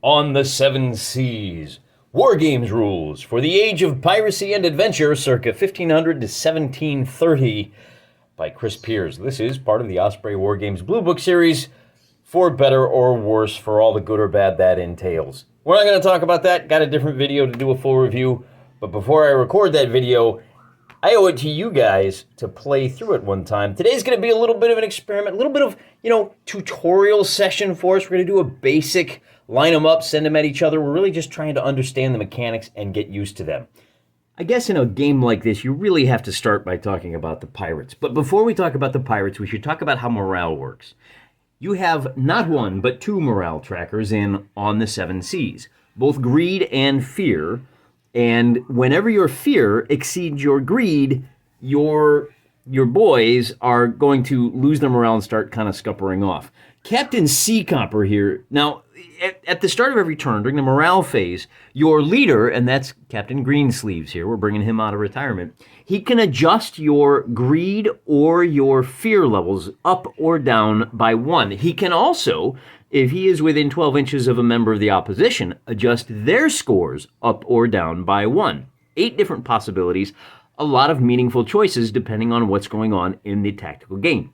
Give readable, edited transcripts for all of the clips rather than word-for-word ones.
On the Seven Seas, War Games rules for the age of piracy and adventure circa 1500 to 1730 by Chris Piers. This is part of the Osprey War Games Blue Book series, for better or worse, for all the good or bad that entails. We're not going to talk about that. Got a different video to do a full review, but before I record that video, I owe it to you guys to play through it one time. Today's going to be a little bit of an experiment, a little bit of, tutorial session for us. We're going to do a basic line them up, send them at each other. We're really just trying to understand the mechanics and get used to them. I guess in a game like this, you really have to start by talking about the pirates. But before we talk about the pirates, we should talk about how morale works. You have not one, but two morale trackers in On the Seven Seas, both greed and fear. And whenever your fear exceeds your greed, your boys are going to lose their morale and start kind of scuppering off. Captain Seacopper here. Now, at the start of every turn, during the morale phase, your leader, and that's Captain Greensleeves here, we're bringing him out of retirement, he can adjust your greed or your fear levels up or down by 1. He can also, if he is within 12 inches of a member of the opposition, adjust their scores up or down by 1. 8 different possibilities, a lot of meaningful choices depending on what's going on in the tactical game.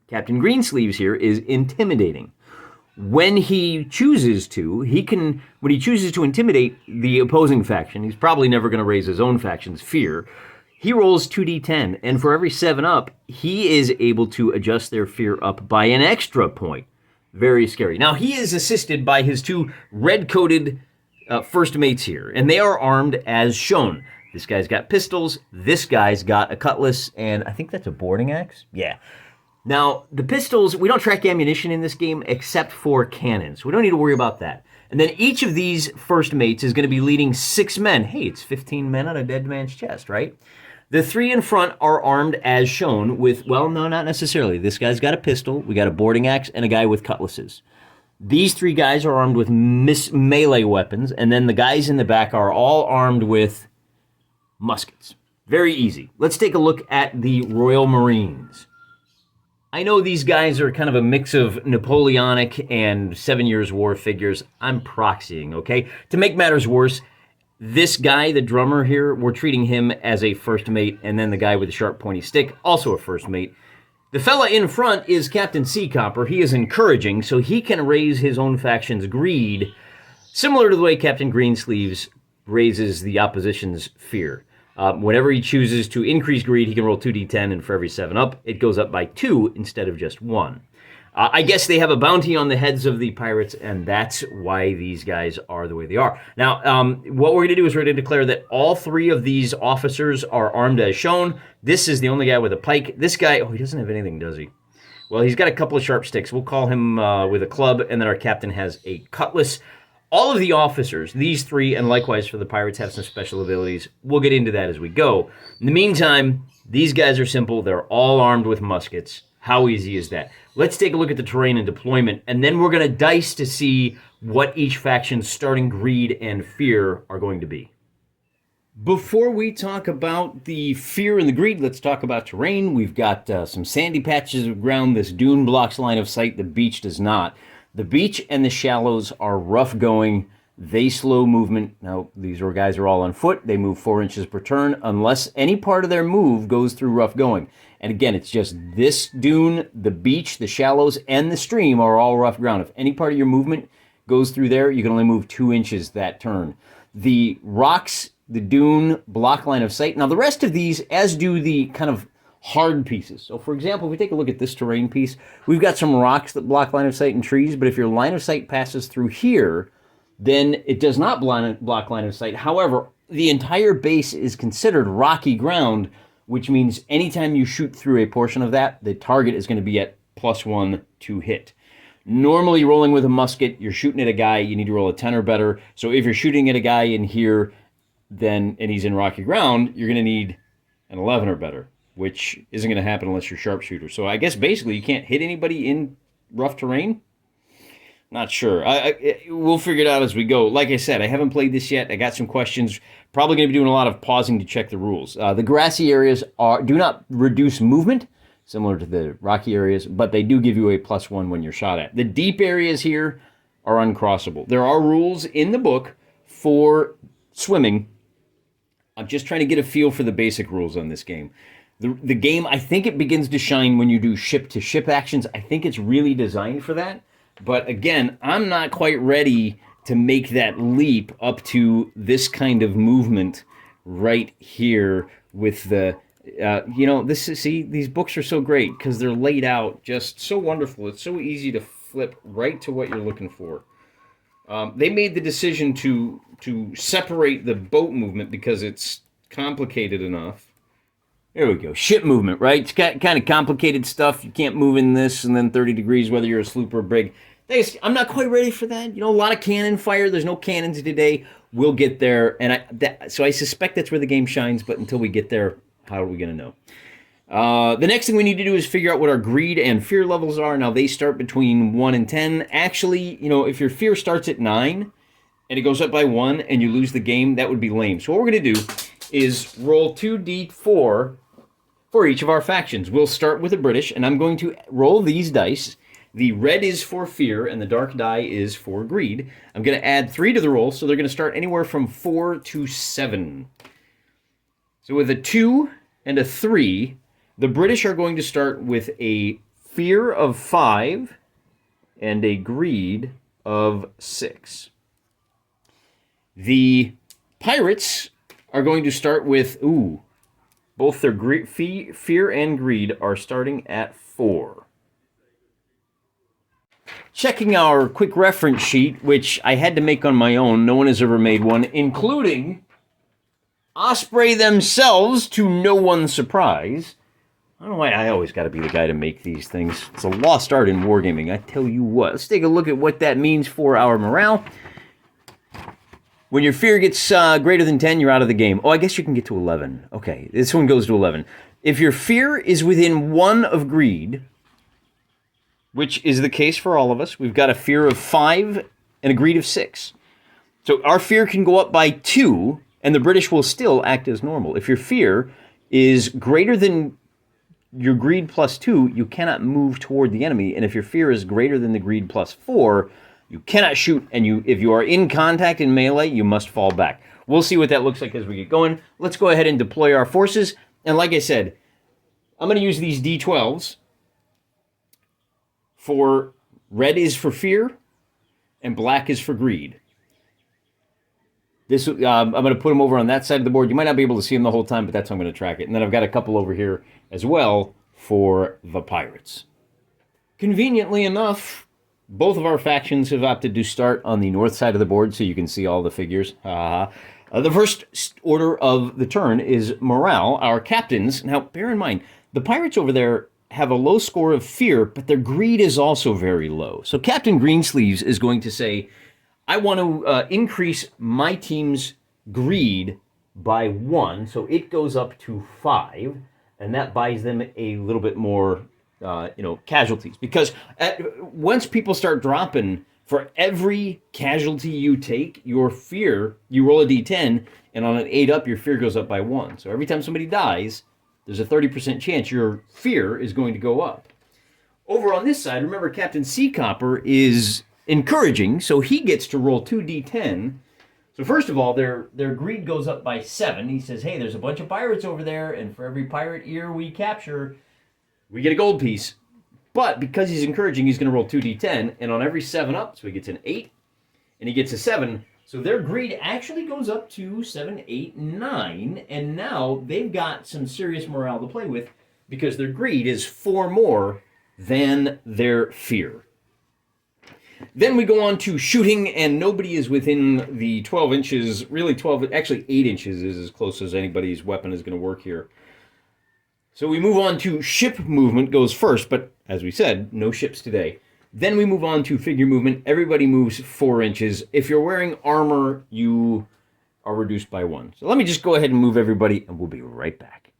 Captain Greensleeves here is intimidating. When he chooses to, when he chooses to intimidate the opposing faction, he's probably never going to raise his own faction's fear. He rolls 2d10, and for every 7 up, he is able to adjust their fear up by an extra point. Very scary. Now, he is assisted by his 2 red-coated first mates here, and they are armed as shown. This guy's got pistols, this guy's got a cutlass, and I think that's a boarding axe? Yeah. Now, the pistols, we don't track ammunition in this game except for cannons. We don't need to worry about that. And then each of these first mates is going to be leading 6 men. Hey, it's 15 men on a dead man's chest, right? The 3 in front are armed as shown with, well, no, not necessarily. This guy's got a pistol, we got a boarding axe, and a guy with cutlasses. These 3 guys are armed with melee weapons, and then the guys in the back are all armed with muskets. Very easy. Let's take a look at the Royal Marines. I know these guys are kind of a mix of Napoleonic and 7 Years' War figures. I'm proxying, okay? To make matters worse, this guy, the drummer here, we're treating him as a first mate, and then the guy with the sharp pointy stick, also a first mate. The fella in front is Captain Seacopper. He is encouraging, so he can raise his own faction's greed, similar to the way Captain Greensleeves raises the opposition's fear. Whenever he chooses to increase greed, he can roll 2d10, and for every 7 up, it goes up by 2 instead of just 1. I guess they have a bounty on the heads of the pirates, and that's why these guys are the way they are. Now, what we're going to do is we're going to declare that all 3 of these officers are armed as shown. This is the only guy with a pike. This guy, he doesn't have anything, does he? Well, he's got a couple of sharp sticks. We'll call him with a club, and then our captain has a cutlass. All of the officers, these 3, and likewise for the pirates, have some special abilities. We'll get into that as we go. In the meantime, these guys are simple. They're all armed with muskets. How easy is that? Let's take a look at the terrain and deployment, and then we're going to dice to see what each faction's starting greed and fear are going to be. Before we talk about the fear and the greed, let's talk about terrain. We've got some sandy patches of ground. This dune blocks line of sight. The beach does not. The beach and the shallows are rough going. They slow movement. Now, these guys are all on foot. They move 4 inches per turn unless any part of their move goes through rough going. And again, it's just this dune, the beach, the shallows, and the stream are all rough ground. If any part of your movement goes through there, you can only move 2 inches that turn. The rocks, the dune, block line of sight. Now, the rest of these, as do the kind of hard pieces. So, for example, if we take a look at this terrain piece, we've got some rocks that block line of sight and trees, but if your line of sight passes through here, then it does not block line of sight. However, the entire base is considered rocky ground, which means anytime you shoot through a portion of that, the target is going to be at +1 to hit. Normally, rolling with a musket, you're shooting at a guy, you need to roll a 10 or better. So if you're shooting at a guy in here, and he's in rocky ground, you're going to need an 11 or better, which isn't going to happen unless you're sharpshooter. So I guess basically you can't hit anybody in rough terrain. Not sure. We'll figure it out as we go. Like I said, I haven't played this yet. I got some questions. Probably going to be doing a lot of pausing to check the rules. The grassy areas do not reduce movement, similar to the rocky areas, but they do give you a +1 when you're shot at. The deep areas here, are uncrossable. There are rules in the book for swimming. I'm just trying to get a feel for the basic rules on this game. The game, I think it begins to shine when you do ship-to-ship actions. I think it's really designed for that. But again, I'm not quite ready to make that leap up to this kind of movement right here with the, these books are so great because they're laid out just so wonderful. It's so easy to flip right to what you're looking for. They made the decision to separate the boat movement because it's complicated enough. There we go. Ship movement, right? It's got kind of complicated stuff. You can't move in this and then 30 degrees, whether you're a sloop or a brig. I'm not quite ready for that. A lot of cannon fire. There's no cannons today. We'll get there. And so I suspect that's where the game shines. But until we get there, how are we going to know? The next thing we need to do is figure out what our greed and fear levels are. Now, they start between 1 and 10. Actually, if your fear starts at 9 and it goes up by 1 and you lose the game, that would be lame. So what we're going to do is roll 2d4 for each of our factions. We'll start with the British, and I'm going to roll these dice. The red is for fear, and the dark die is for greed. I'm going to add 3 to the roll, so they're going to start anywhere from 4 to 7. So with a 2 and a 3, the British are going to start with a fear of 5 and a greed of 6. The pirates are going to start with, both their fear and greed are starting at 4. Checking our quick reference sheet, which I had to make on my own. No one has ever made one, including Osprey themselves, to no one's surprise. I don't know why I always got to be the guy to make these things. It's a lost art in wargaming, I tell you what. Let's take a look at what that means for our morale. When your fear gets greater than 10, you're out of the game. Oh, I guess you can get to 11. Okay, this one goes to 11. If your fear is within 1 of greed, which is the case for all of us, we've got a fear of 5 and a greed of 6. So our fear can go up by 2, and the British will still act as normal. If your fear is greater than your greed plus 2, you cannot move toward the enemy. And if your fear is greater than the greed plus 4, you cannot shoot, and if you are in contact in melee, you must fall back. We'll see what that looks like as we get going. Let's go ahead and deploy our forces. And like I said, I'm going to use these D12s for red is for fear, and black is for greed. I'm going to put them over on that side of the board. You might not be able to see them the whole time, but that's how I'm going to track it. And then I've got a couple over here as well for the pirates. Conveniently enough, both of our factions have opted to start on the north side of the board so you can see all the figures. The first order of the turn is morale. Our captains, now bear in mind, the pirates over there have a low score of fear, but their greed is also very low. So Captain Greensleeves is going to say, I want to increase my team's greed by 1, so it goes up to 5, and that buys them a little bit more casualties. Because once people start dropping, for every casualty you take, your fear, you roll a d10, and on an 8 up, your fear goes up by 1. So every time somebody dies, there's a 30% chance your fear is going to go up. Over on this side, remember Captain Seacopper is encouraging, so he gets to roll 2d10. So first of all, their greed goes up by 7. He says, hey, there's a bunch of pirates over there, and for every pirate ear we capture, we get a gold piece. But because he's encouraging, he's going to roll 2d10, and on every 7 up, so he gets an 8, and he gets a 7. So their greed actually goes up to 7, 8, 9, and now they've got some serious morale to play with because their greed is 4 more than their fear. Then we go on to shooting, and nobody is within the 12 inches, really 12, actually 8 inches is as close as anybody's weapon is going to work here. So we move on to ship movement goes first, but as we said, no ships today. Then we move on to figure movement. Everybody moves 4 inches. If you're wearing armor, you are reduced by 1. So let me just go ahead and move everybody, and we'll be right back.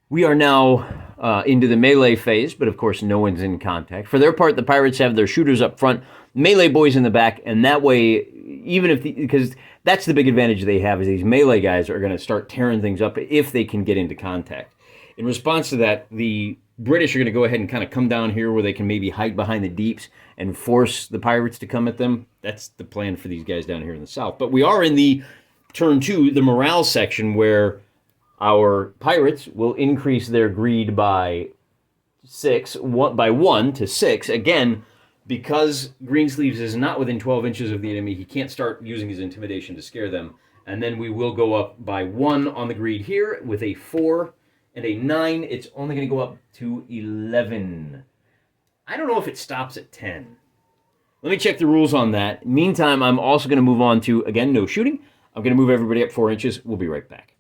We are now into the melee phase, but of course no one's in contact. For their part, the pirates have their shooters up front, melee boys in the back, and that way, even if because that's the big advantage they have, is these melee guys are going to start tearing things up if they can get into contact. In response to that, the British are going to go ahead and kind of come down here where they can maybe hide behind the deeps and force the pirates to come at them. That's the plan for these guys down here in the south. But we are in the turn 2, the morale section, where our pirates will increase their greed by 1 to 6. Again, because Greensleeves is not within 12 inches of the enemy, he can't start using his intimidation to scare them. And then we will go up by 1 on the greed here with a 4 and a 9. It's only going to go up to 11. I don't know if it stops at 10. Let me check the rules on that. Meantime, I'm also going to move on to, again, no shooting. I'm going to move everybody up 4 inches. We'll be right back.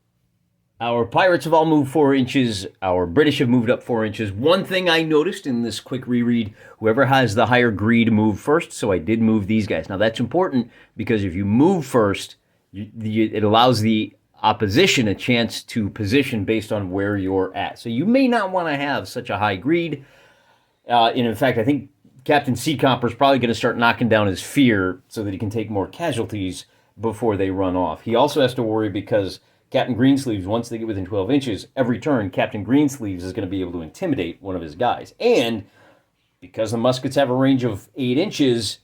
Our pirates have all moved 4 inches. Our British have moved up 4 inches. One thing I noticed in this quick reread, whoever has the higher greed moved first, so I did move these guys. Now, that's important because if you move first, it allows the opposition a chance to position based on where you're at. So you may not want to have such a high greed. And in fact, I think Captain Seacopper is probably going to start knocking down his fear so that he can take more casualties before they run off. He also has to worry because Captain Greensleeves, once they get within 12 inches, every turn, Captain Greensleeves is going to be able to intimidate one of his guys. And because the muskets have a range of 8 inches,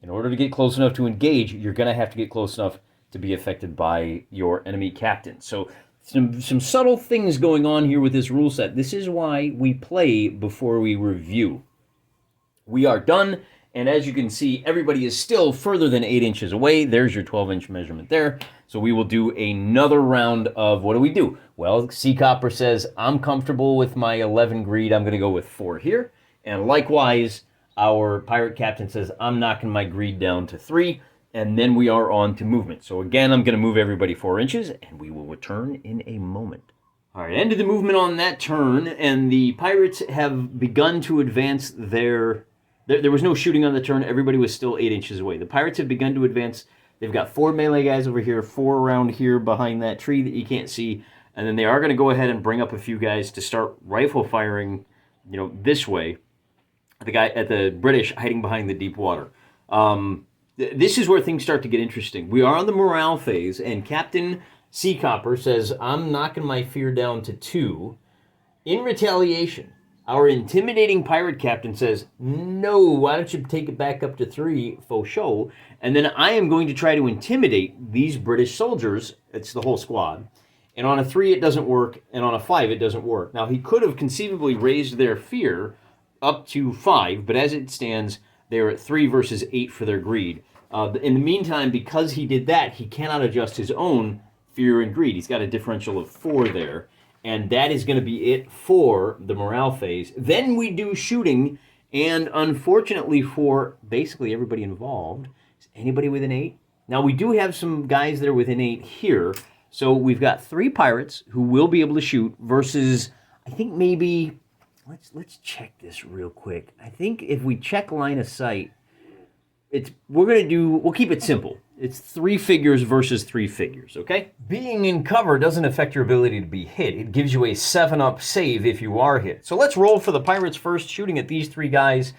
in order to get close enough to engage, you're going to have to get close enough to be affected by your enemy captain. So some subtle things going on here with this rule set. This is why we play before we review. We are done, and as you can see, everybody is still further than 8 inches away. There's your 12-inch measurement there. So we will do another round of, what do we do? Well, Seacopper says, I'm comfortable with my 11 greed. I'm going to go with 4 here. And likewise, our pirate captain says, I'm knocking my greed down to 3. And then we are on to movement. So again, I'm going to move everybody 4 inches, and we will return in a moment. All right, ended the movement on that turn, and the pirates have begun to advance their... There was no shooting on the turn. Everybody was still 8 inches away. The pirates have begun to advance. They've got 4 melee guys over here, 4 around here behind that tree that you can't see, and then they are going to go ahead and bring up a few guys to start rifle firing, this way. The guy at the British hiding behind the deep water. This is where things start to get interesting. We are on the morale phase, and Captain Seacopper says, I'm knocking my fear down to 2. In retaliation, our intimidating pirate captain says, no, why don't you take it back up to 3, faux show? And then I am going to try to intimidate these British soldiers. It's the whole squad. And on a 3, it doesn't work, and on a 5, it doesn't work. Now, he could have conceivably raised their fear up to 5, but as it stands, they're at 3 versus 8 for their greed. In the meantime, because he did that, he cannot adjust his own fear and greed. He's got a differential of 4 there. And that is going to be it for the morale phase. Then we do shooting, and unfortunately for basically everybody involved, is anybody within 8? Now, we do have some guys that are within 8 here. So we've got 3 pirates who will be able to shoot versus, I think maybe... Let's check this real quick. I think if we check line of sight, we'll keep it simple. It's 3 figures versus 3 figures, okay? Being in cover doesn't affect your ability to be hit. It gives you a 7-up save if you are hit. So let's roll for the pirates first, shooting at these 3 guys.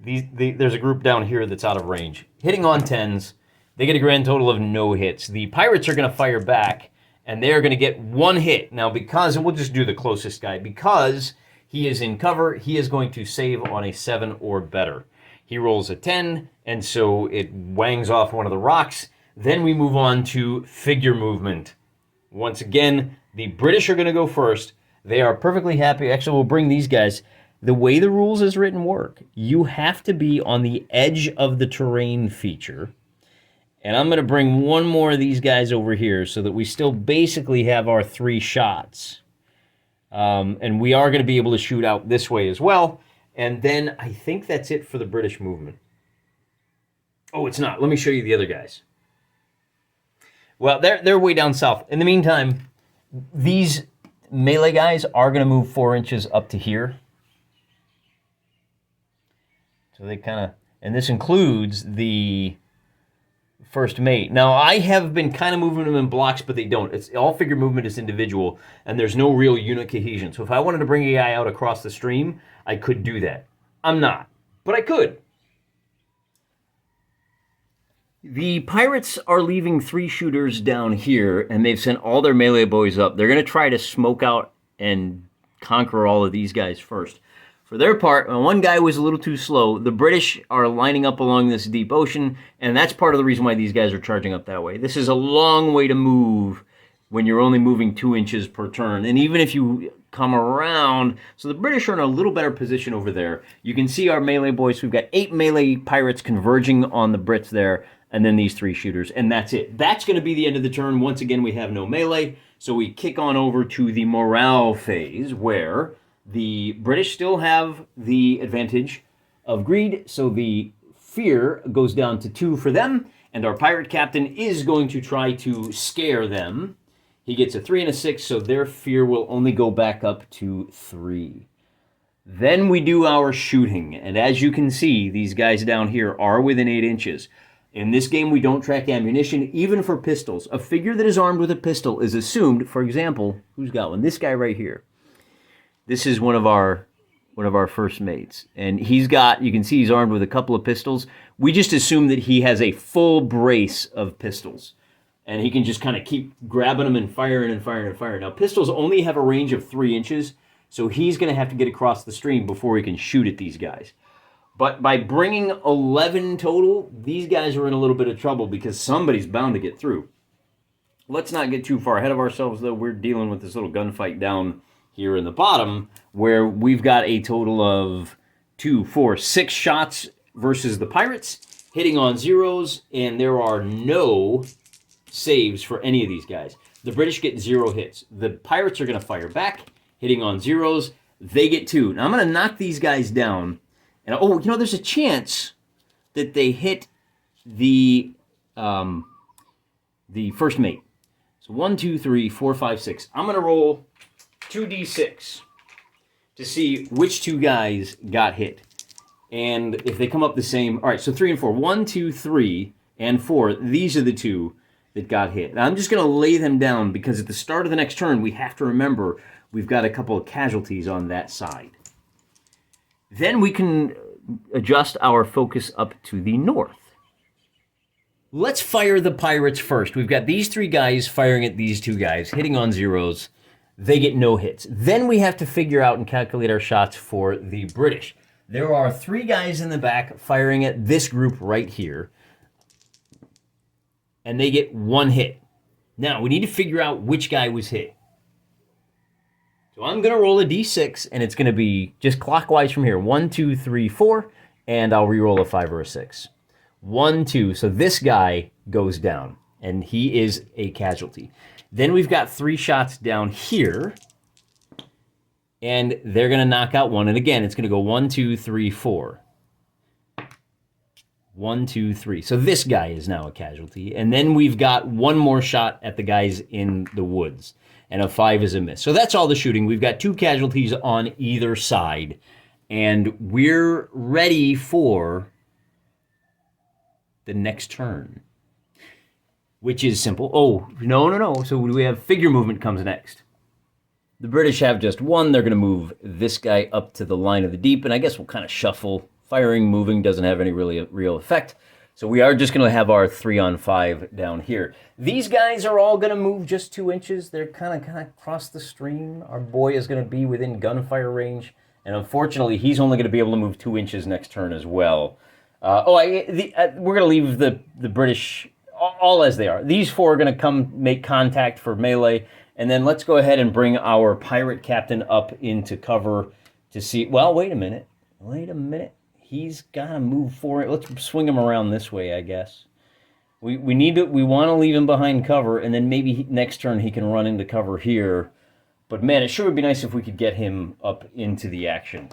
There's a group down here that's out of range. Hitting on 10s. They get a grand total of no hits. The pirates are going to fire back, and they're going to get 1 hit. Now, and we'll just do the closest guy, because he is in cover, he is going to save on a 7 or better. He rolls a 10, and so it wangs off one of the rocks. Then we move on to figure movement. Once again, the British are going to go first. They are perfectly happy. Actually, we'll bring these guys. The way the rules as written work, you have to be on the edge of the terrain feature. And I'm going to bring one more of these guys over here so that we still basically have our 3 shots. And we are going to be able to shoot out this way as well. And then I think that's it for the British movement. Oh, it's not. Let me show you the other guys. Well, they're way down south. In the meantime, these melee guys are going to move 4 inches up to here. So they kind of... And this includes the first mate. Now, I have been kind of moving them in blocks, but they don't. It's all figure movement is individual, and there's no real unit cohesion. So if I wanted to bring a guy out across the stream, I could do that. I'm not, but I could. The pirates are leaving 3 shooters down here, and they've sent all their melee boys up. They're going to try to smoke out and conquer all of these guys first. For their part, one guy was a little too slow. The British are lining up along this deep ocean, and that's part of the reason why these guys are charging up that way. This is a long way to move when you're only moving 2 inches per turn. And even if you come around, so the British are in a little better position over there. You can see our melee boys. We've got 8 melee pirates converging on the Brits there, and then these 3 shooters, and that's it. That's going to be the end of the turn. Once again, we have no melee, so we kick on over to the morale phase, where the British still have the advantage of greed, so the fear goes down to 2 for them, and our pirate captain is going to try to scare them. He gets a 3 and a 6, so their fear will only go back up to 3. Then we do our shooting, and as you can see, these guys down here are within 8 inches. In this game, we don't track ammunition, even for pistols. A figure that is armed with a pistol is assumed, for example, who's got one? This guy right here. This is one of our first mates, and he's got, you can see he's armed with a couple of pistols. We just assume that he has a full brace of pistols, and he can just kind of keep grabbing them and firing and firing and firing. Now, pistols only have a range of 3 inches, so he's going to have to get across the stream before he can shoot at these guys. But by bringing 11 total, these guys are in a little bit of trouble because somebody's bound to get through. Let's not get too far ahead of ourselves, though. We're dealing with this little gunfight down here in the bottom, where we've got a total of 2, 4, 6 shots versus the pirates, hitting on zeros, and there are no saves for any of these guys. The British get 0 hits. The pirates are going to fire back, hitting on zeros. They get 2. Now, I'm going to knock these guys down, and oh, you know, there's a chance that they hit the first mate. So 1, 2, 3, 4, 5, 6. I'm going to roll 2d6 to see which 2 guys got hit. And if they come up the same, all right, so 3 and 4. 1, 2, 3, and 4. These are the 2 that got hit. Now, I'm just going to lay them down because at the start of the next turn, we have to remember we've got a couple of casualties on that side. Then we can adjust our focus up to the north. Let's fire the pirates first. We've got these 3 guys firing at these 2 guys, hitting on zeros. They get no hits. Then we have to figure out and calculate our shots for the British. There are 3 guys in the back firing at this group right here, and they get 1 hit. Now, we need to figure out which guy was hit. So I'm going to roll a d6, and it's going to be just clockwise from here. 1, 2, 3, 4, and I'll re-roll a 5 or a 6. 1, 2, so this guy goes down, and he is a casualty. Then we've got 3 shots down here, and they're going to knock out 1. And again, it's going to go 1, 2, 3, 4. 1, 2, 3. So this guy is now a casualty. And then we've got 1 more shot at the guys in the woods, and a 5 is a miss. So that's all the shooting. We've got 2 casualties on either side, and we're ready for the next turn, which is simple. Oh, no. So we have figure movement comes next. The British have just 1. They're going to move this guy up to the line of the deep, and I guess we'll kind of shuffle. Firing, moving doesn't have any really real effect. So we are just going to have our 3 on 5 down here. These guys are all going to move just 2 inches. They're kind of across the stream. Our boy is going to be within gunfire range, and unfortunately, he's only going to be able to move 2 inches next turn as well. We're going to leave the British all as they are. These 4 are going to come make contact for melee, and then let's go ahead and bring our pirate captain up into cover to see. Well, wait a minute. He's got to move forward. Let's swing him around this way, I guess. We want to leave him behind cover, and then maybe next turn he can run into cover here. But man, it sure would be nice if we could get him up into the action.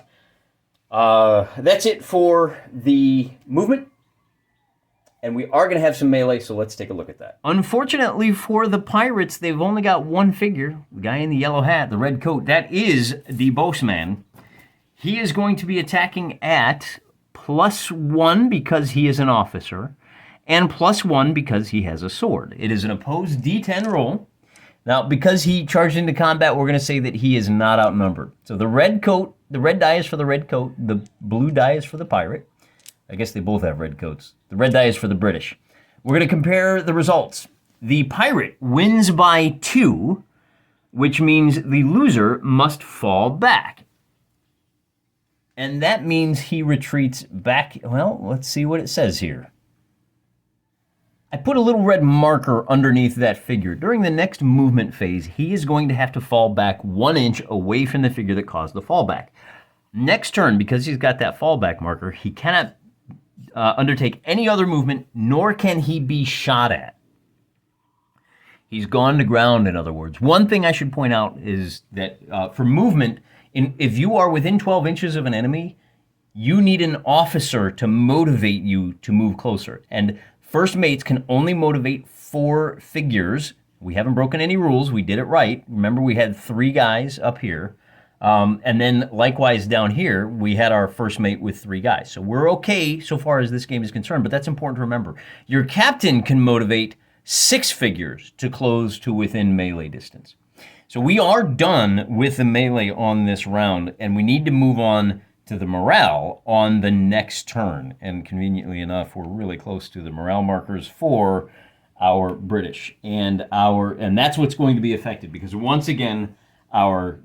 That's it for the movement. And we are going to have some melee, so let's take a look at that. Unfortunately for the pirates, they've only got 1 figure. The guy in the yellow hat, the red coat, that is the bossman. He is going to be attacking at +1 because he is an officer, and +1 because he has a sword. It is an opposed D10 roll. Now, because he charged into combat, we're going to say that he is not outnumbered. So the red coat, the red die is for the red coat, the blue die is for the pirate. I guess they both have red coats. The red die is for the British. We're going to compare the results. The pirate wins by 2, which means the loser must fall back. And that means he retreats back. Well, let's see what it says here. I put a little red marker underneath that figure. During the next movement phase, he is going to have to fall back 1 inch away from the figure that caused the fallback. Next turn, because he's got that fallback marker, he cannot undertake any other movement, nor can he be shot at. He's gone to ground, in other words. One thing I should point out is that for movement, if you are within 12 inches of an enemy, you need an officer to motivate you to move closer. And first mates can only motivate 4 figures. We haven't broken any rules. We did it right. Remember, we had 3 guys up here. And then likewise down here, we had our first mate with 3 guys. So we're okay so far as this game is concerned, but that's important to remember. Your captain can motivate 6 figures to close to within melee distance. So we are done with the melee on this round, and we need to move on to the morale on the next turn. And conveniently enough, we're really close to the morale markers for our British. And that's what's going to be affected, because once again, our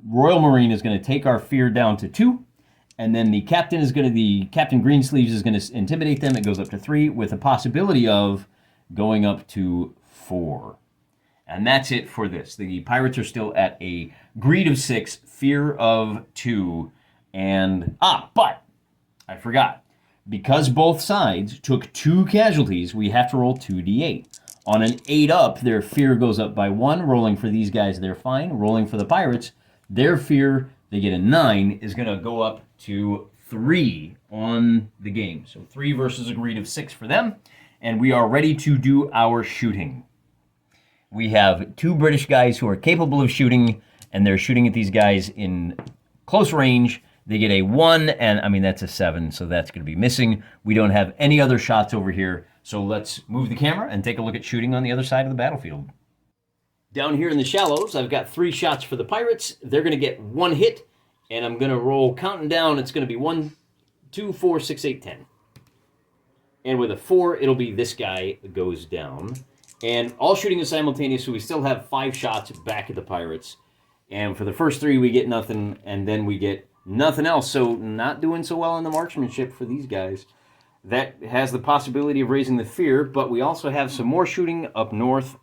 Royal Marine is going to take our fear down to 2, and then the Captain Greensleeves is going to intimidate them. It goes up to 3 with a possibility of going up to 4. And that's it for this. The Pirates are still at a greed of 6, fear of 2, and... but I forgot. Because both sides took 2 casualties, we have to roll 2d8. On an 8 up, their fear goes up by 1. Rolling for these guys, they're fine. Rolling for the Pirates, their fear, they get a 9, is going to go up to 3 on the game. So 3 versus a greed of 6 for them. And we are ready to do our shooting. We have 2 British guys who are capable of shooting, and they're shooting at these guys in close range. They get a 1, and I mean, that's a 7, so that's going to be missing. We don't have any other shots over here, so let's move the camera and take a look at shooting on the other side of the battlefield. Down here in the shallows, I've got 3 shots for the Pirates. They're going to get 1 hit, and I'm going to roll, counting down, it's going to be 1, 2, 4, 6, 8, 10. And with a 4, it'll be this guy goes down. And all shooting is simultaneous, so we still have 5 shots back at the Pirates. And for the first 3, we get nothing, and then we get nothing else. So not doing so well in the marksmanship for these guys. That has the possibility of raising the fear, but we also have some more shooting up north,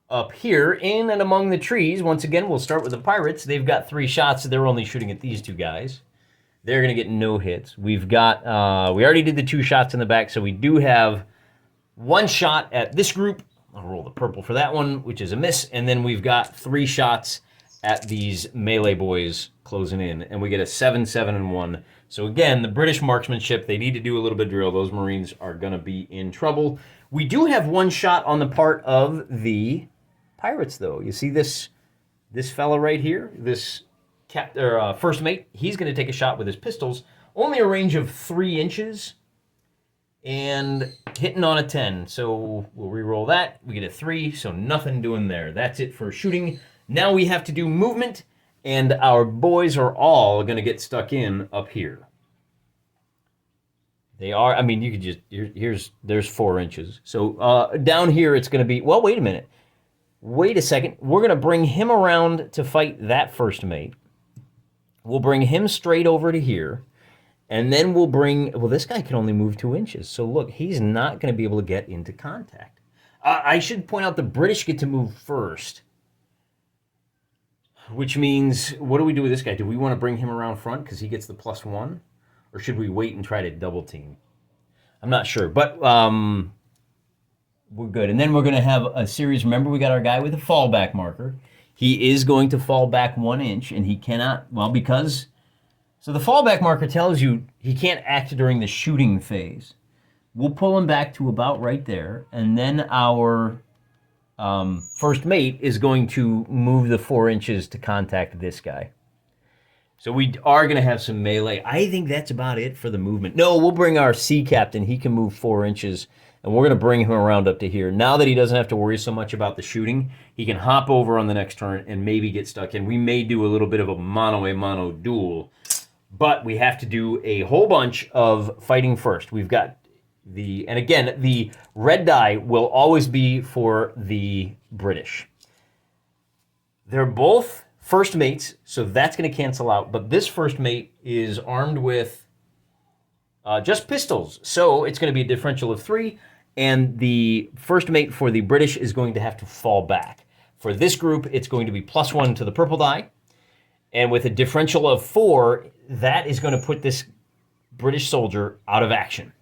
up here, in and among the trees. Once again, we'll start with the Pirates. They've got 3 shots, so they're only shooting at these 2 guys. They're going to get no hits. We've got, we already did the 2 shots in the back, so we do have 1 shot at this group. I'll roll the purple for that one, which is a miss. And then we've got 3 shots at these melee boys closing in. And we get a 7, 7, and 1. So again, the British marksmanship, they need to do a little bit of drill. Those Marines are going to be in trouble. We do have 1 shot on the part of the Pirates, though. You see this fella right here? This first mate? He's going to take a shot with his pistols. Only a range of 3 inches. And hitting on a 10, so we'll re-roll that. We get a 3, so nothing doing there. That's it for shooting. Now we have to do movement, and our boys are all going to get stuck in up here. They are, I mean, you could just, there's 4 inches. So down here it's going to be, well, wait a minute. Wait a second. We're going to bring him around to fight that first mate. We'll bring him straight over to here. And then we'll bring, well, this guy can only move 2 inches. So look, he's not going to be able to get into contact. I should point out the British get to move first. Which means, what do we do with this guy? Do we want to bring him around front because he gets the +1? Or should we wait and try to double team? I'm not sure, but we're good. And then we're going to have a series. Remember, we got our guy with a fallback marker. He is going to fall back 1 inch, and he cannot, well, because... So the fallback marker tells you he can't act during the shooting phase. We'll pull him back to about right there, and then our first mate is going to move the 4 inches to contact this guy. So we are going to have some melee. I think that's about it for the movement. No, we'll bring our sea captain. He can move 4 inches, and we're going to bring him around up to here. Now that he doesn't have to worry so much about the shooting, he can hop over on the next turn and maybe get stuck in. We may do a little bit of a mano-a-mano duel. But we have to do a whole bunch of fighting first. We've got and again, the red die will always be for the British. They're both first mates, so that's going to cancel out. But this first mate is armed with just pistols, so it's going to be a differential of 3, and the first mate for the British is going to have to fall back. For this group, it's going to be +1 to the purple die, and with a differential of 4, that is going to put this British soldier out of action.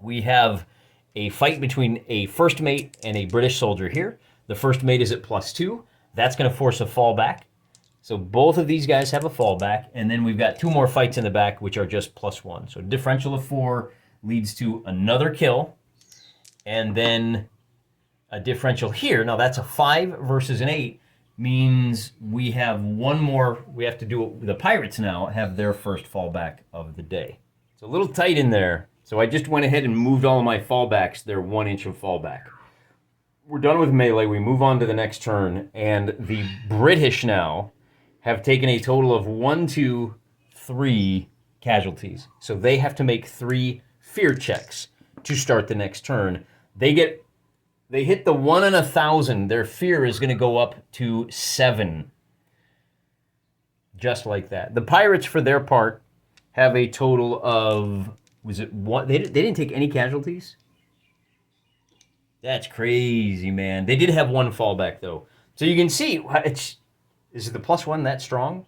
We have a fight between a first mate and a British soldier here. The first mate is at +2. That's going to force a fallback. So both of these guys have a fallback, and then we've got 2 more fights in the back, which are just +1. So differential of 4 leads to another kill, and then a differential here. Now that's a 5 versus an 8, means we have one more. We have to do it. The Pirates now have their first fallback of the day. It's a little tight in there, so I just went ahead and moved all of my fallbacks. They're 1 inch of fallback. We're done with melee. We move on to the next turn, and the British now have taken a total of 1, 2, 3 casualties. So they have to make 3 fear checks to start the next turn. They hit the 1 in 1,000. Their fear is going to go up to 7. Just like that. The Pirates, for their part, have a total of, was it 1? They didn't take any casualties? That's crazy, man. They did have 1 fallback, though. So you can see, is the +1 that strong?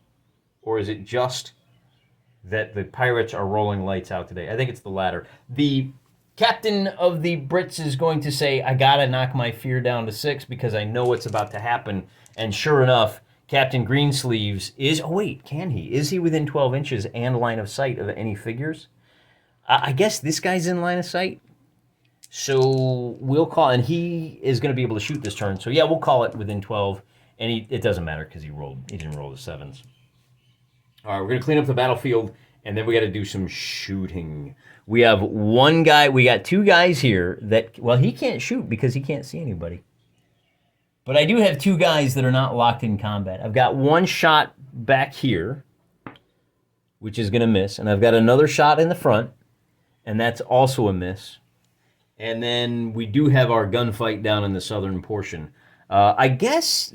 Or is it just that the Pirates are rolling lights out today? I think it's the latter. The captain of the Brits is going to say, I gotta knock my fear down to 6 because I know what's about to happen. And sure enough, Captain Greensleeves is, oh wait, can he? Is he within 12 inches and line of sight of any figures? I guess this guy's in line of sight. So we'll call, and he is going to be able to shoot this turn. So yeah, we'll call it within 12. And it doesn't matter because he didn't roll the 7s. All right, we're going to clean up the battlefield, and then we got to do some shooting. We have 1 guy, we got 2 guys here that, well, he can't shoot because he can't see anybody. But I do have 2 guys that are not locked in combat. I've got 1 shot back here, which is going to miss, and I've got another shot in the front, and that's also a miss. And then we do have our gunfight down in the southern portion. I guess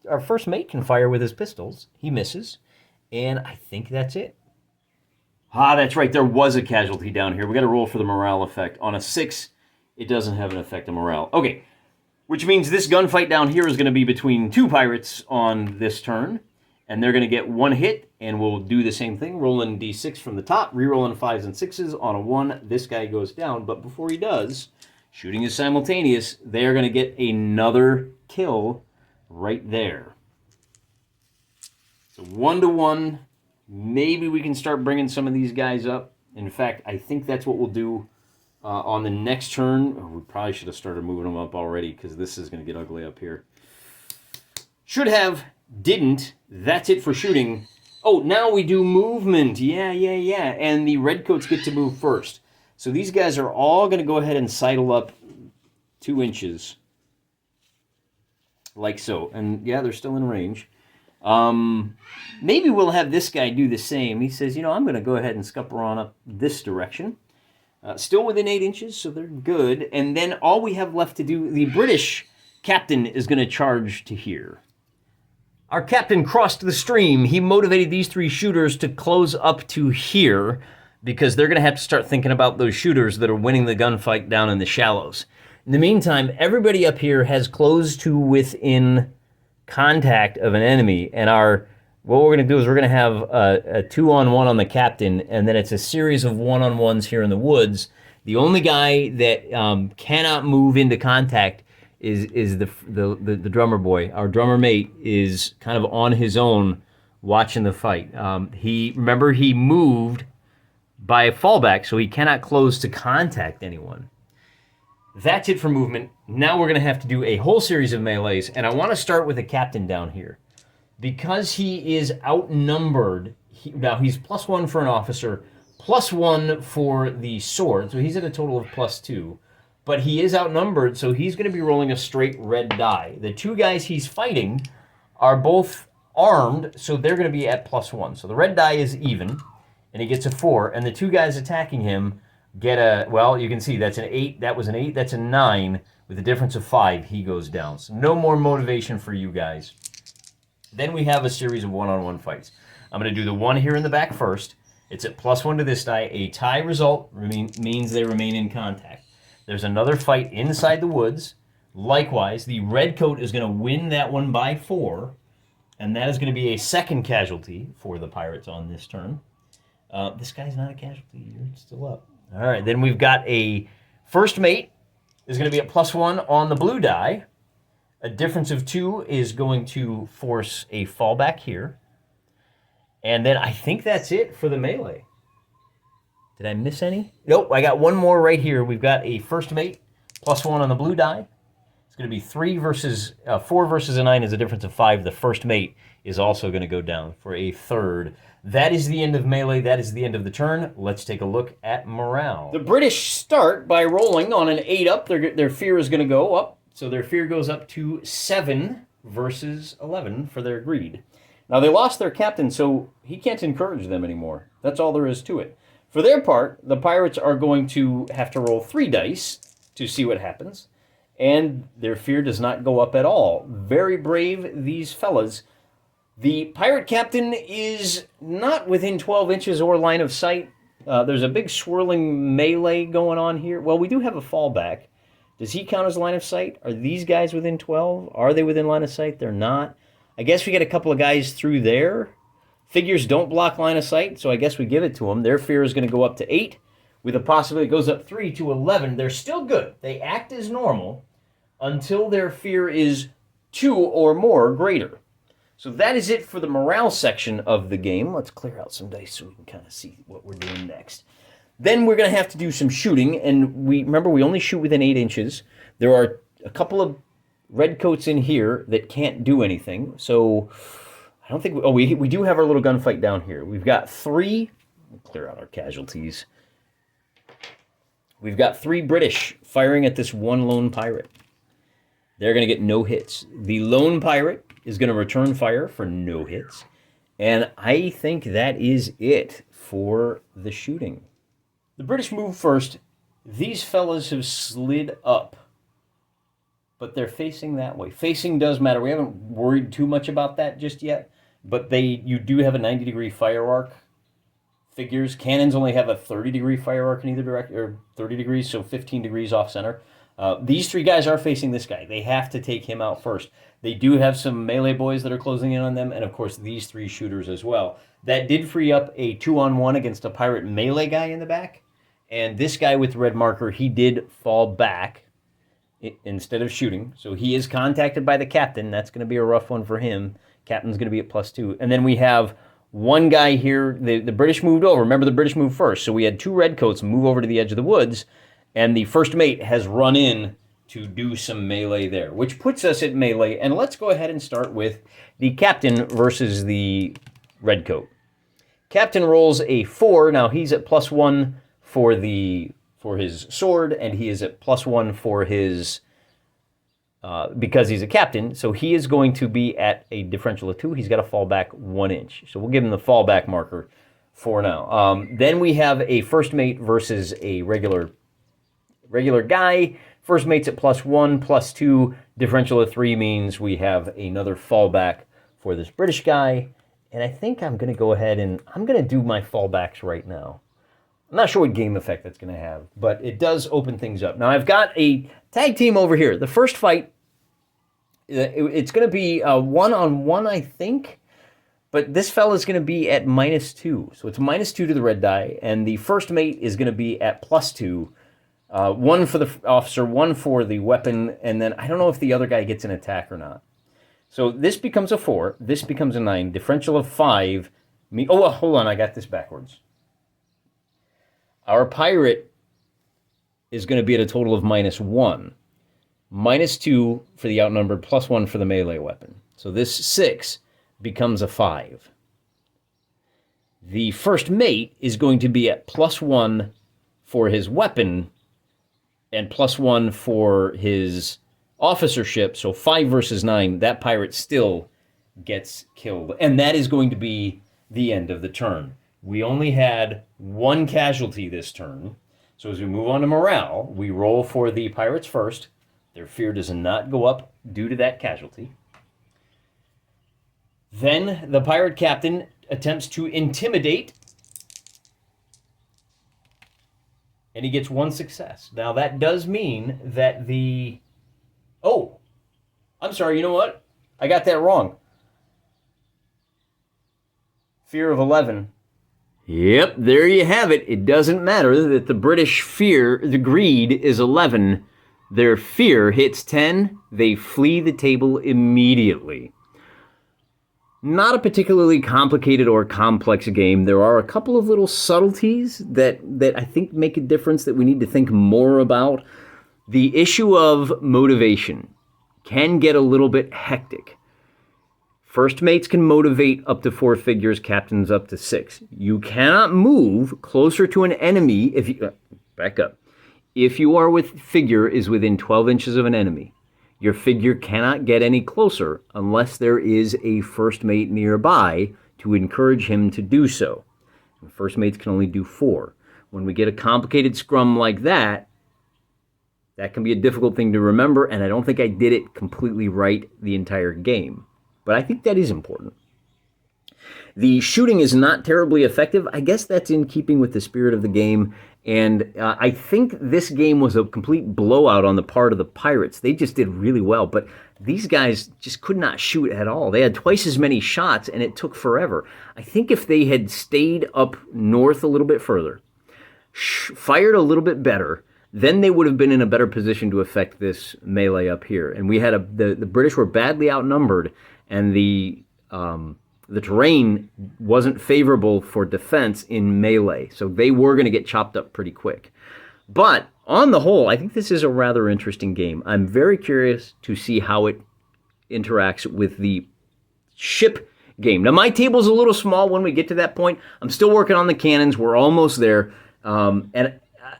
our first mate can fire with his pistols. He misses, and I think that's it. Ah, that's right. There was a casualty down here. We got to roll for the morale effect. On a 6, it doesn't have an effect on morale. Okay, which means this gunfight down here is going to be between 2 pirates on this turn, and they're going to get 1 hit, and we'll do the same thing. Rolling d6 from the top, re-rolling 5s and 6s. On a 1, this guy goes down, but before he does, shooting is simultaneous. They're going to get another kill right there. So 1 to 1. Maybe we can start bringing some of these guys up. In fact, I think that's what we'll do on the next turn. Oh, we probably should have started moving them up already because this is going to get ugly up here. Should have, didn't. That's it for shooting. Oh, now we do movement. Yeah. And the redcoats get to move first. So these guys are all going to go ahead and sidle up 2 inches. Like so. And yeah, they're still in range. Maybe we'll have this guy do the same. He says, I'm going to go ahead and scupper on up this direction. Still within 8 inches, so they're good. And then all we have left to do, the British captain is going to charge to here. Our captain crossed the stream. He motivated these 3 shooters to close up to here because they're going to have to start thinking about those shooters that are winning the gunfight down in the shallows. In the meantime, everybody up here has closed to within contact of an enemy, and what we're going to do is we're going to have a 2-on-1 on the captain, and then it's a series of 1-on-1s here in the woods. The only guy that cannot move into contact is the drummer boy. Our drummer mate is kind of on his own watching the fight. He moved by a fallback, so he cannot close to contact anyone. That's it for movement. Now we're going to have to do a whole series of melees, and I want to start with the captain down here. Because he is outnumbered, now he's +1 for an officer, +1 for the sword, so he's at a total of +2. But he is outnumbered, so he's going to be rolling a straight red die. The 2 guys he's fighting are both armed, so they're going to be at +1. So the red die is even, and he gets a 4, and the 2 guys attacking him get a, well, you can see that's an 8, that was an 8, that's a 9. With a difference of 5, he goes down. So no more motivation for you guys. Then we have a series of one-on-one fights. I'm going to do the one here in the back first. It's at +1 to this die. A tie result means they remain in contact. There's another fight inside the woods. Likewise, the red coat is going to win that one by 4, and that is going to be a second casualty for the pirates on this turn. This guy's not a casualty. You're still up. All right, then we've got a first mate is going to be at +1 on the blue die. A difference of 2 is going to force a fallback here. And then I think that's it for the melee. Did I miss any? Nope, I got one more right here. We've got a first mate, +1 on the blue die. It's going to be 4 versus a 9 is a difference of 5. The first mate is also going to go down for a third. That is the end of melee. That is the end of the turn. Let's take a look at morale. The British start by rolling on an 8 up. Their fear is going to go up. So their fear goes up to 7 versus 11 for their greed. Now, they lost their captain, so he can't encourage them anymore. That's all there is to it. For their part, the pirates are going to have to roll 3 dice to see what happens, and their fear does not go up at all. Very brave, these fellas. The pirate captain is not within 12 inches or line of sight. There's a big swirling melee going on here. Well, we do have a fallback. Does he count as line of sight? Are these guys within 12? Are they within line of sight? They're not. I guess we get a couple of guys through there. Figures don't block line of sight, so I guess we give it to them. Their fear is going to go up to 8, with a possibility it goes up 3 to 11. They're still good. They act as normal until their fear is 2 or more greater. So that is it for the morale section of the game. Let's clear out some dice so we can kind of see what we're doing next. Then we're going to have to do some shooting, and remember, we only shoot within 8 inches. There are a couple of red coats in here that can't do anything, so I don't think... we do have our little gunfight down here. We've got 3... We'll clear out our casualties. We've got 3 British firing at this one lone pirate. They're going to get no hits. The lone pirate is going to return fire for no hits, and I think that is it for the shooting. The British move first. These fellas have slid up, but they're facing that way. Facing does matter. We haven't worried too much about that just yet, but you do have a 90-degree fire arc. Figures. Cannons only have a 30-degree fire arc in either direction, or 30 degrees, so 15 degrees off center. These 3 guys are facing this guy. They have to take him out first. They do have some melee boys that are closing in on them, and of course these 3 shooters as well. That did free up a 2-on-1 against a pirate melee guy in the back. And this guy with the red marker, he did fall back instead of shooting. So he is contacted by the captain. That's going to be a rough one for him. Captain's going to be at +2. And then we have one guy here. The British moved over. Remember, the British moved first. So we had 2 red coats move over to the edge of the woods. And the first mate has run in to do some melee there, which puts us at melee. And let's go ahead and start with the captain versus the red coat. Captain rolls a 4. Now he's at +1 for his sword, and he is at +1 for his because he's a captain. So he is going to be at a differential of 2. He's got to fall back 1 inch. So we'll give him the fallback marker for now. Then we have a first mate versus a regular guy. First mate's at +1, +2. Differential of 3 means we have another fallback for this British guy. And I think I'm going to go ahead and I'm going to do my fallbacks right now. I'm not sure what game effect that's going to have, but it does open things up. Now, I've got a tag team over here. The first fight, it's going to be one-on-one, I think, but this fella's going to be at -2. So it's -2 to the red die, and the first mate is going to be at +2. 1 for the officer, 1 for the weapon, and then I don't know if the other guy gets an attack or not. So this becomes a 4. This becomes a 9. Differential of 5. Oh, well, hold on. I got this backwards. Our pirate is going to be at a total of -1. -2 for the outnumbered, +1 for the melee weapon. So this 6 becomes a 5. The first mate is going to be at +1 for his weapon and +1 for his officership. So 5 versus 9, that pirate still gets killed. And that is going to be the end of the turn. We only had 1 casualty this turn. So as we move on to morale, we roll for the pirates first. Their fear does not go up due to that casualty. Then the pirate captain attempts to intimidate, and he gets 1 success. Now that does mean that the... Oh, I'm sorry, you know what? I got that wrong. Fear of 11. Yep, there you have it. It doesn't matter that the British fear, the greed is 11. Their fear hits 10. They flee the table immediately. Not a particularly complicated or complex game. There are a couple of little subtleties that I think make a difference that we need to think more about. The issue of motivation can get a little bit hectic. First mates can motivate up to 4 figures, captains up to 6. You cannot move closer to an enemy if you... back up. If your figure is within 12 inches of an enemy, your figure cannot get any closer unless there is a first mate nearby to encourage him to do so. And first mates can only do 4. When we get a complicated scrum like that, that can be a difficult thing to remember, and I don't think I did it completely right the entire game. But I think that is important. The shooting is not terribly effective. I guess that's in keeping with the spirit of the game. And I think this game was a complete blowout on the part of the pirates. They just did really well. But these guys just could not shoot at all. They had twice as many shots, and it took forever. I think if they had stayed up north a little bit further, fired a little bit better, then they would have been in a better position to affect this melee up here. And we had the British were badly outnumbered, and the terrain wasn't favorable for defense in melee, so they were going to get chopped up pretty quick. But on the whole, I think this is a rather interesting game. I'm very curious to see how it interacts with the ship game. Now, my table's a little small when we get to that point. I'm still working on the cannons. We're almost there. And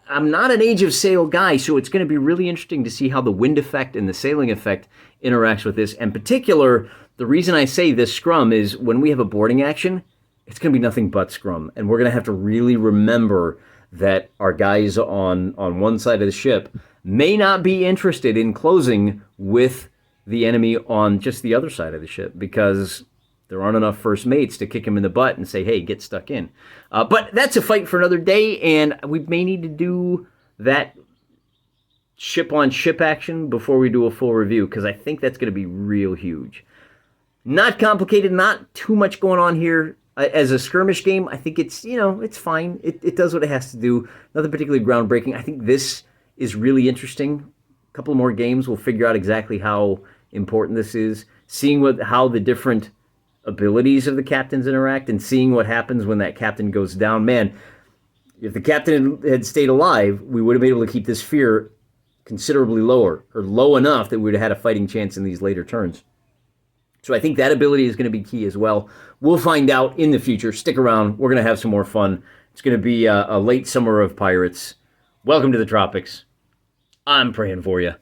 I'm not an Age of Sail guy, so it's going to be really interesting to see how the wind effect and the sailing effect interacts with this. In particular, the reason I say this scrum is when we have a boarding action, it's going to be nothing but scrum. And we're going to have to really remember that our guys on one side of the ship may not be interested in closing with the enemy on just the other side of the ship because there aren't enough first mates to kick him in the butt and say, hey, get stuck in. But that's a fight for another day, and we may need to do that ship-on-ship action before we do a full review, because I think that's going to be real huge. Not complicated, not too much going on here. As a skirmish game, I think it's, it's fine. It does what it has to do. Nothing particularly groundbreaking. I think this is really interesting. A couple more games, we'll figure out exactly how important this is. Seeing how the different abilities of the captains interact and seeing what happens when that captain goes down. Man, if the captain had stayed alive, we would have been able to keep this fear considerably lower, or low enough that we would have had a fighting chance in these later turns. So I think that ability is going to be key as well. We'll find out in the future. Stick around. We're going to have some more fun. It's going to be a late summer of pirates. Welcome to the tropics. I'm praying for you.